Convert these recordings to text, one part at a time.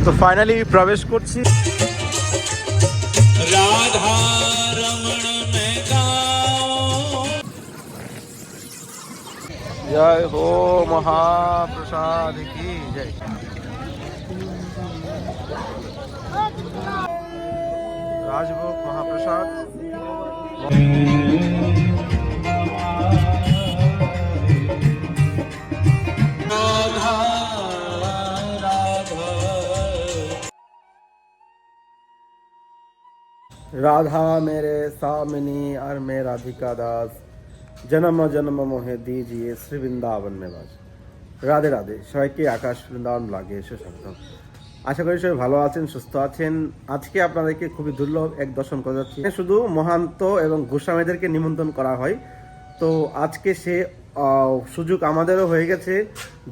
তো ফাইনালি প্রবেশ করছি राधा रमण में गाओ। जय हो महाप्रसाद की जय। राजभोग महाप्रसाद राधा राधा राधा मेरे सामिनी और मैं राधिका दास जन्म जन्म मोहे दीजिए श्री বৃন্দাবন में বাস। রাধে রাধে সবাইকে আকাশ বৃন্দাবন ব্লগে এসে স্বাগতম। আশা করি সবাই ভালো আছেন, সুস্থ আছেন। আজকে আপনাদেরকে খুবই দুর্লভ এক দর্শন করা যাচ্ছে। শুধু মহান্ত এবং গোস্বামীদেরকে নিমন্ত্রণ করা হয়, তো আজকে সে সুযোগ আমাদেরও হয়ে গেছে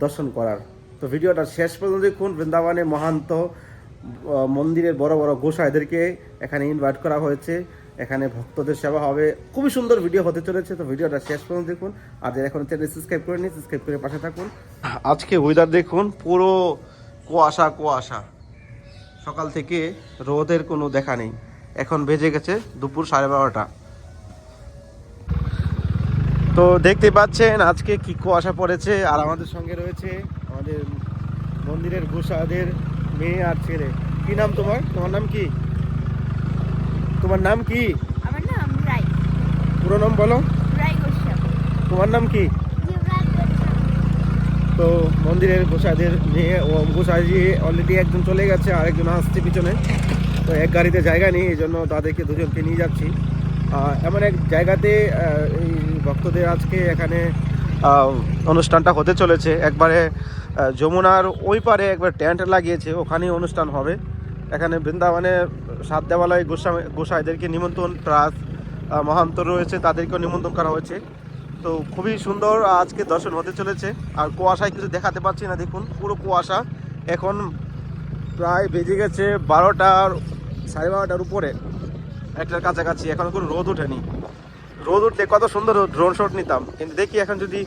দর্শন করার। তো ভিডিওটা শেষ পর্যন্ত দেখুন। বৃন্দাবনে মহান্ত মন্দিরের বড় বড় গোসাইদেরকে এখানে ইনভাইট করা হয়েছে, এখানে ভক্তদের সেবা হবে। খুবই সুন্দর ভিডিও হতে চলেছে, তো ভিডিওটা শেষ পর্যন্ত দেখুন। আর যারা এখন চ্যানেল সাবস্ক্রাইব করে নিন, সাবস্ক্রাইব করে পাশে থাকুন। আজকে ওয়েদার দেখুন, পুরো কুয়াশা কুয়াশা, সকাল থেকে রোদের কোনো দেখা নেই। এখন বেজে গেছে দুপুর 12:30। তো দেখতে পাচ্ছেন আজকে কি কুয়াশা পড়েছে। আর আমাদের সঙ্গে রয়েছে আমাদের মন্দিরের গোসাইদের মেয়ে আর ছেলে। কি নাম তোমার? তোমার নাম কি? তোমার নাম কি? আমার নাম রাই। পুরো নাম বলো। রাই গোস্বামী। তোমার নাম কি? যুবরাজ গোস্বামী। তো মন্দিরের গোসাইদের মেয়ে ও গোসাইজি অলরেডি একজন চলে গেছে, আরেকজন আসছে পিছনে। তো এক গাড়িতে জায়গা নেই, এই জন্য তাদেরকে দুজনকে নিয়ে যাচ্ছি। এমন এক জায়গাতে এই ভক্তদের আজকে এখানে অনুষ্ঠানটা হতে চলেছে। একবারে যমুনার ওই পারে একবার টেন্ট লাগিয়েছে, ওখানেই অনুষ্ঠান হবে। এখানে বৃন্দাবনে 7 দেবালয় গোসাইদেরকে নিমন্ত্রণ, প্লাস মহান্ত রয়েছে, তাদেরকেও নিমন্ত্রণ করা হয়েছে। তো খুবই সুন্দর আজকে দর্শন হতে চলেছে। আর কুয়াশায় কিছু দেখাতে পাচ্ছি না, দেখুন পুরো কুয়াশা। এখন প্রায় বেজে গেছে 12টার 12:30 উপরে, একটার কাছাকাছি। এখন কোনো রোদ ওঠেনি। রোদ উঠলে কত সুন্দর ড্রোন শট নিতাম, কিন্তু দেখি এখন যদি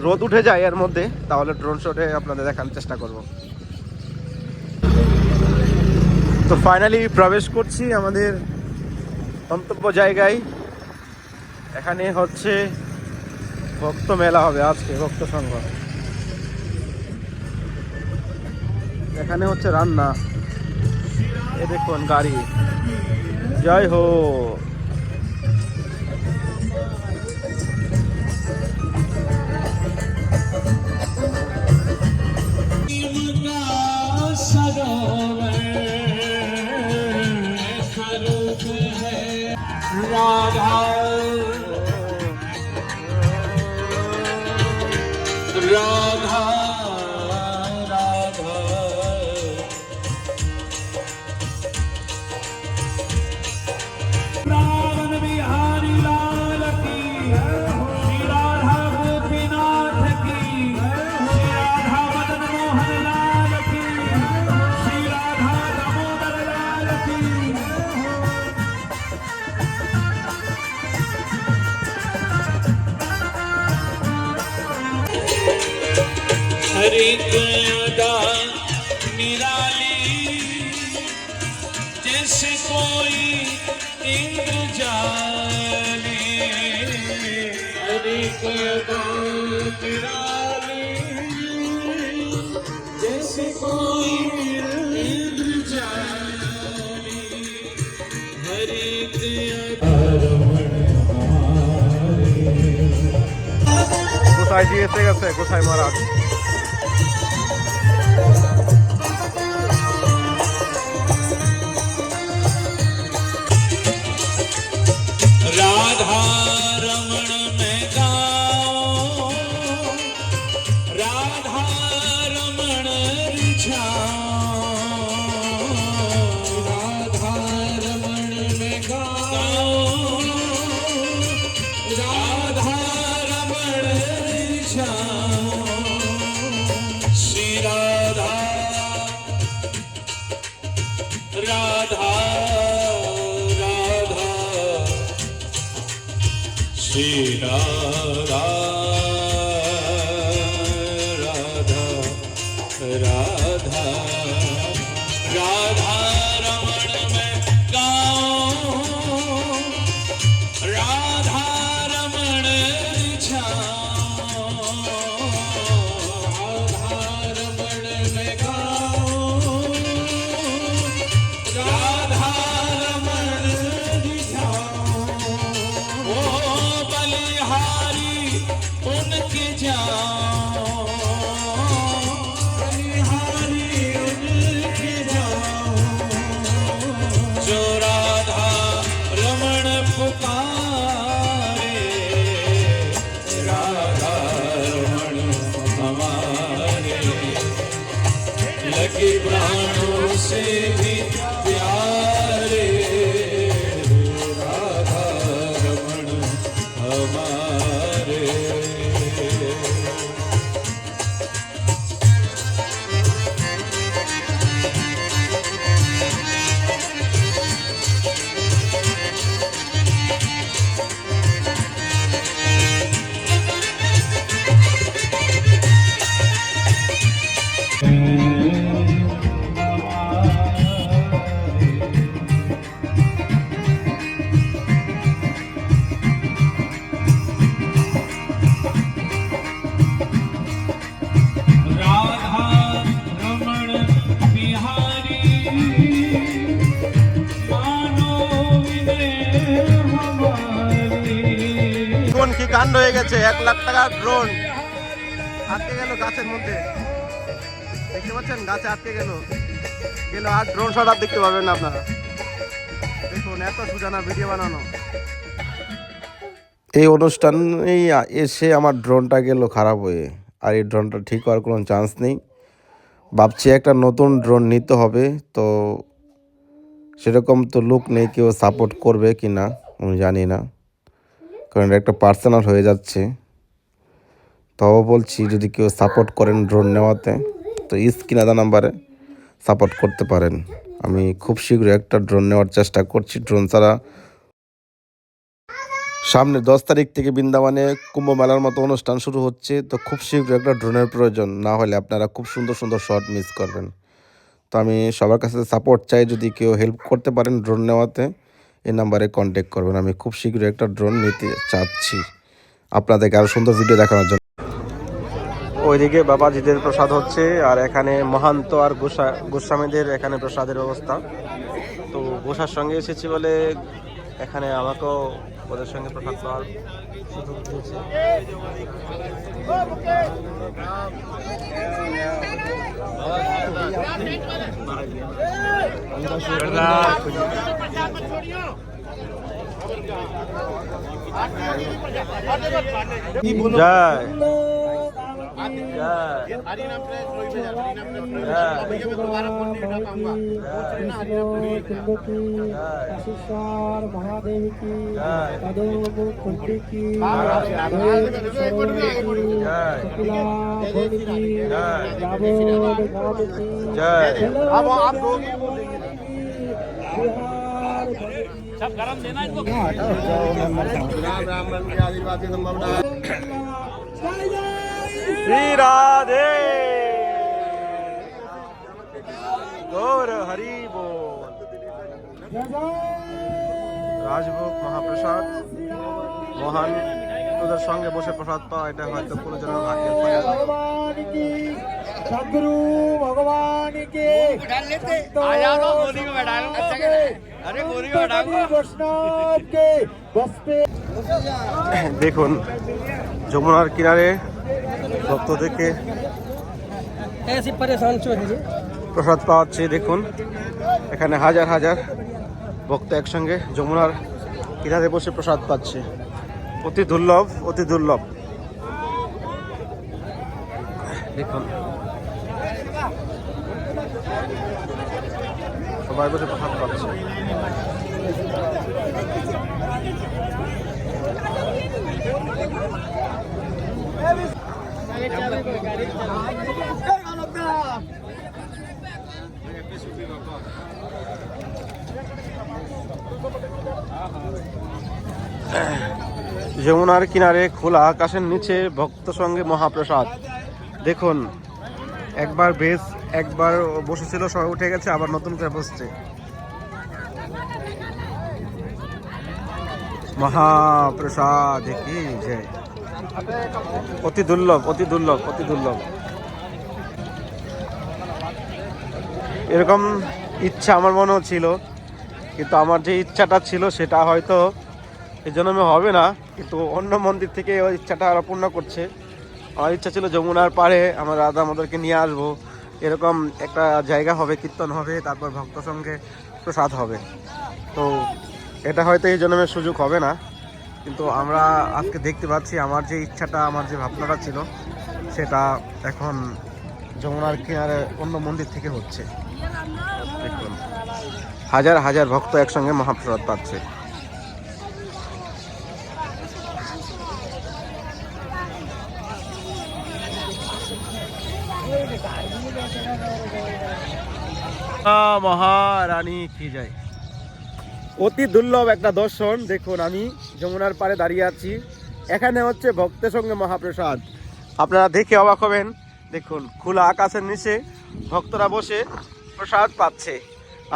রোদ উঠে যায় এর মধ্যে, তাহলে ড্রোন শটে আপনাদের দেখানোর চেষ্টা করব। তো ফাইনালি প্রবেশ করছি আমাদের গন্তব্য জায়গায়। এখানে হচ্ছে ভক্ত মেলা হবে আজকে, ভক্ত সংঘ। এখানে হচ্ছে রান্না, এ দেখুন গাড়ি। জয় হো। राधा राधा राधा रावण बिहारी लाल की, श्री राधा गोपीनाथ की, श्री राधा मदन मोहन लाल की, श्री राधा दामोदर लाल की। हरि अदा निराली, जैसे कोई इंद्रजाली। हरि अदा निराली, जैसे कोई इंद्रजाली। हरि গোসাই জি এসে গেছে, গোসাই মহারাজ। राधा रमण में गाओ, राधा रमण रिझाओ। राधा रमण में गाओ, राधा रमण रिझाओ। श्री राधा राधा श्री राधा राधा राधा राधा राधा रमण मैं गाऊं राधा रमण रिझाऊं राधा रमण मैं गाऊं राधा रमण रिझाऊं ओ बलिहारी उनके जाऊं बलिहारी उनके जाऊं जो राधा रमण पुकारे राधा रमण हमारे लगे प्राणों से भी प्यारे राधा रमण हमारे राधा रमण बिहारी मानो विनय हमारी ড্রোন কি কাণ্ড হয়ে গেছে, 1 লাখ টাকার ড্রোন আটকে গেল গাছের মধ্যে। দেখতে পাচ্ছেন গাছে আটকে গেল আর ড্রোন শট আর দেখতে পাবেন না আপনারা। দেখুন এত সুজানা ভিডিও বানানো। এই অনুষ্ঠানেই এসে আমার ড্রোনটা গেল খারাপ হয়ে, আর এই ড্রোনটা ঠিক হওয়ার কোনো চান্স নেই। ভাবছি একটা নতুন ড্রোন নিতে হবে, তো সেরকম তো লোক নেই, কেউ সাপোর্ট করবে কি না আমি জানি না, কারণ এটা একটা পার্সোনাল হয়ে যাচ্ছে। তাও বলছি যদি কেউ সাপোর্ট করেন ড্রোন নেওয়াতে, তো স্ক্রিনে দেওয়া নাম্বারে সাপোর্ট করতে পারেন। আমি খুব শীঘ্রই একটা ড্রোন নেওয়ার চেষ্টা করছি। ড্রোন ছাড়া সামনে 10 তারিখ থেকে বৃন্দাবনে কুম্ভ মেলার মতো অনুষ্ঠান শুরু হচ্ছে, তো খুব শীঘ্রই একটা ড্রোনের প্রয়োজন, না হলে আপনারা খুব সুন্দর সুন্দর শট মিস করবেন। তো আমি সবার কাছে সাপোর্ট চাই, যদি কেউ হেল্প করতে পারেন ড্রোন নেওয়াতে এই নাম্বারে কন্ট্যাক্ট করবেন। আমি খুব শীঘ্রই একটা ড্রোন নিতে চাচ্ছি আপনাদেরকে আরও সুন্দর ভিডিও দেখানোর জন্য। ওইদিকে বাবাজিদের প্রসাদ হচ্ছে, আর এখানে মহান্ত আর গোস্বামীদের এখানে প্রসাদের ব্যবস্থা। তো গোসার সঙ্গে এসেছি বলে এখানে আমাকেও ওদের সঙ্গে প্রসাদ পাওয়ার সুযোগ দিয়েছে। জয় महादेव की कुंती की सब गरम देना इनको श्री राधे गौर हरि बोल। রাজভোগ মহাপ্রসাদ মহান তোদের সঙ্গে বসে প্রসাদ পাওয়া, এটা হয়তো কোনো জনের ভাগ্যের ফল। भगवान की सदगुरु भगवान के वैष्णव के बस पे দেখুন যমুনার কিনারে ভক্তদেরকে ऐसी परेशान चोरी প্রসাদ পাওয়াচ্ছে। দেখুন এখানে হাজার হাজার ভক্ত একসঙ্গে যমুনার কিনারে বসে প্রসাদ পাচ্ছে। অতি দুর্লভ, অতি দুর্লভ। দেখুন সবাই বসে প্রসাদ পাচ্ছে। যমুনার কিনারে খোলা আকাশের নিচে ভক্ত সঙ্গে মহাপ্রসাদ। দেখুন একবার বেশ একবার বসেছিল, সবাই উঠে গেছে, আবার নতুন করে বসছে। মহাপ্রসাদ কি জয়। অতি দুর্লভ, অতি দুর্লভ, অতি দুর্লভ। এরকম ইচ্ছা আমার মনেও ছিল, কিন্তু আমার যে ইচ্ছাটা ছিল সেটা হয়তো এই জন্মে হবে না, কিন্তু অন্য মন্দির থেকে ওই ইচ্ছাটা ওরা পূর্ণ করছে। আমার ইচ্ছা ছিল যমুনার পাড়ে আমার রাধা আমাদেরকে নিয়ে আসবো, এরকম একটা জায়গা হবে, কীর্তন হবে, তারপর ভক্ত সঙ্গে প্রসাদ হবে। তো এটা হয়তো এই জন্মের সুযোগ হবে না, কিন্তু আমরা আজকে দেখতে পাচ্ছি আমার যে ইচ্ছাটা, আমার যে ভাবনাটা ছিল সেটা এখন যমুনার কিনারে অন্য মন্দির থেকে হচ্ছে। দেখুন হাজার হাজার ভক্ত একসঙ্গে মহাপ্রসাদ পাচ্ছে। মহারানী কি যায়। অতি দুর্লভ একটা দর্শন। দেখুন আমি যমুনার পাড়ে দাঁড়িয়ে আছি, এখানে হচ্ছে ভক্তের সঙ্গে মহাপ্রসাদ। আপনারা দেখে অবাক হবেন। দেখুন খোলা আকাশের নিচে ভক্তরা বসে প্রসাদ পাচ্ছে।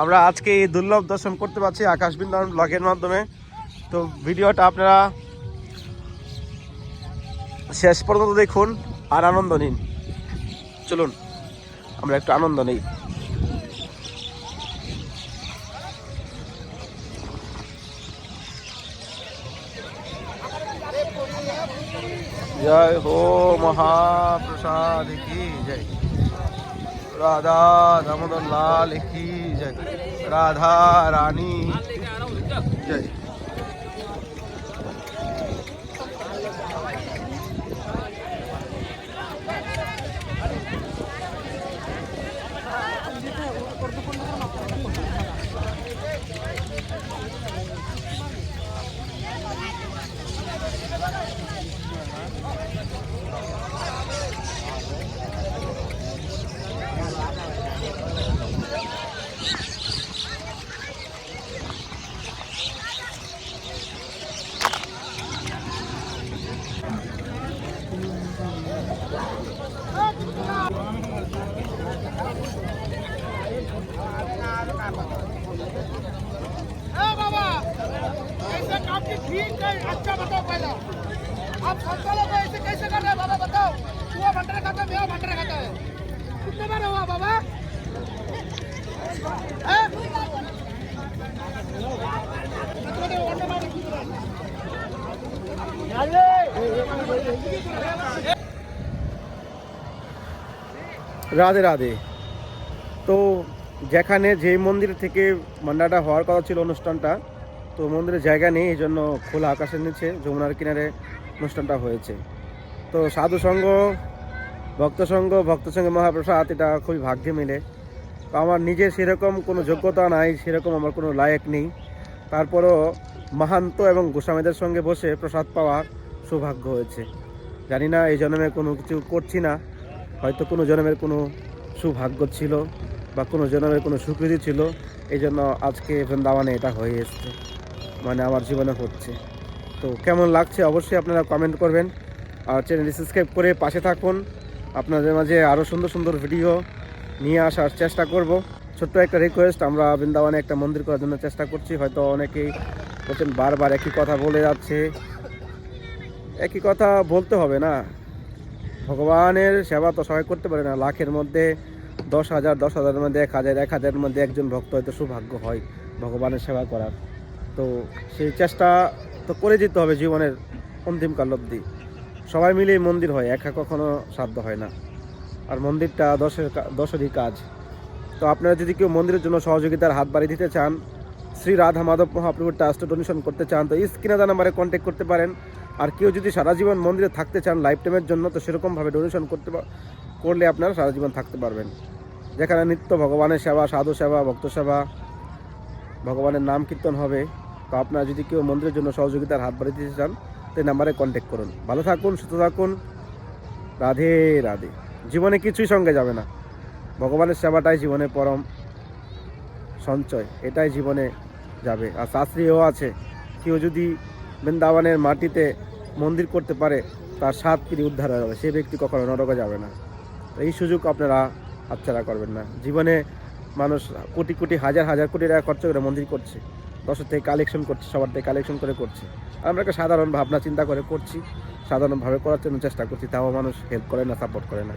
আমরা আজকে এই দুর্লভ দর্শন করতে পারছি আকাশ বৃন্দাবন ব্লগের মাধ্যমে। তো ভিডিওটা আপনারা শেষ পর্যন্ত দেখুন আর আনন্দ নিন। চলুন আমরা একটু আনন্দ নিই। जय हो महाप्रसाद की जय। राधा दामोदर लाल की जय। राधा रानी जय। ठीक है, अच्छा बताओ पहले आप संतालों को ऐसे कैसे कर रहे हैं बाबा, बताओ। वो भंडारा खाता है, मेरा भंडारा खाता है, कितने बार हुआ बाबा? রাধে রাধে। তো যেখানে যে মন্দির থেকে মান্ডাটা হওয়ার কথা ছিল অনুষ্ঠানটা, তো মন্দিরের জায়গা নেই, এই জন্য খোলা আকাশের নিচে যমুনার কিনারে অনুষ্ঠানটা হয়েছে। তো সাধু সঙ্গ, ভক্ত সঙ্গে মহাপ্রসাদ, এটা খুবই ভাগ্যে মিলে। তো আমার নিজের সেরকম কোনো যোগ্যতা নাই, সেরকম আমার কোনো লায়ক নেই, তারপরও মাহান্ত এবং গোস্বামীদের সঙ্গে বসে প্রসাদ পাওয়ার সৌভাগ্য হয়েছে। জানি না এই জন্মে কোনো কিছু করছি না, হয়তো কোনো জন্মের কোনো সৌভাগ্য ছিল বা কোনো জন্মের কোনো সুকৃতি ছিল, এই জন্য আজকে বৃন্দাবনে এটা হয়ে এসছে, মানে আমার জীবনে হচ্ছে। তো কেমন লাগছে অবশ্যই আপনারা কমেন্ট করবেন, আর চ্যানেলটি সাবস্ক্রাইব করে পাশে থাকুন। আপনাদের মাঝে আরও সুন্দর সুন্দর ভিডিও নিয়ে আসার চেষ্টা করব। ছোট্ট একটা রিকোয়েস্ট, আমরা বৃন্দাবনে একটা মন্দির করার জন্য চেষ্টা করছি। হয়তো অনেকেই বলছেন বারবার একই কথা বলে যাচ্ছে, একই কথা বলতে হবে না। ভগবানের সেবা তো সবাই করতে পারে না, লাখের মধ্যে 10,000, 10,000-এর মধ্যে 1,000, 1,000-এর মধ্যে একজন ভক্ত হয়তো সৌভাগ্য হয় ভগবানের সেবা করার। তো সেই চেষ্টা তো করে যেতে হবে জীবনের অন্তিমকাল অবধি। সবাই মিলেই মন্দির হয়, একা কখনো সাধ্য হয় না। আর মন্দিরটা দশেরই কাজ। তো আপনারা যদি কেউ মন্দিরের জন্য সহযোগিতার হাত বাড়িয়ে দিতে চান, শ্রী রাধা মাধব মহাপ্রভুর ট্রাস্টে ডোনেশন করতে চান, তো স্ক্রিনে দেওয়া নাম্বারে কন্ট্যাক্ট করতে পারেন। আর কেউ যদি সারা জীবন মন্দিরে থাকতে চান লাইফ টাইমের জন্য, তো সেরকমভাবে ডোনেশন করলে আপনারা সারা জীবন থাকতে পারবেন। যেখানে নিত্য ভগবানের সেবা, সাধু সেবা, ভক্ত সেবা, ভগবানের নাম কীর্তন হবে। তো আপনারা যদি কেউ মন্দিরের জন্য সহযোগিতার হাত বাড়িয়ে দিতে চান, তো এই নাম্বারে কন্ট্যাক্ট করুন। ভালো থাকুন, সুস্থ থাকুন। রাধে রাধে। জীবনে কিছুই সঙ্গে যাবে না, ভগবানের সেবাটাই জীবনে পরম সঞ্চয়, এটাই জীবনে যাবে। আর শাস্ত্রীয়ও আছে, কেউ যদি বৃন্দাবনের মাটিতে মন্দির করতে পারে তার 7 পিঁড়ি উদ্ধার হয়ে যাবে, সে ব্যক্তি কখনো নরকে যাবে না। তো এই সুযোগ আপনারা হাতছাড়া করবেন না। জীবনে মানুষ কোটি কোটি হাজার হাজার কোটি টাকা খরচ করে মন্দির করছে, দশের থেকে কালেকশন করছে, সবার থেকে কালেকশন করে করছে। আমরা একটা সাধারণ ভাবনা চিন্তা করে করছি, সাধারণভাবে করার জন্য চেষ্টা করছি, তাও মানুষ হেল্প করে না, সাপোর্ট করে না।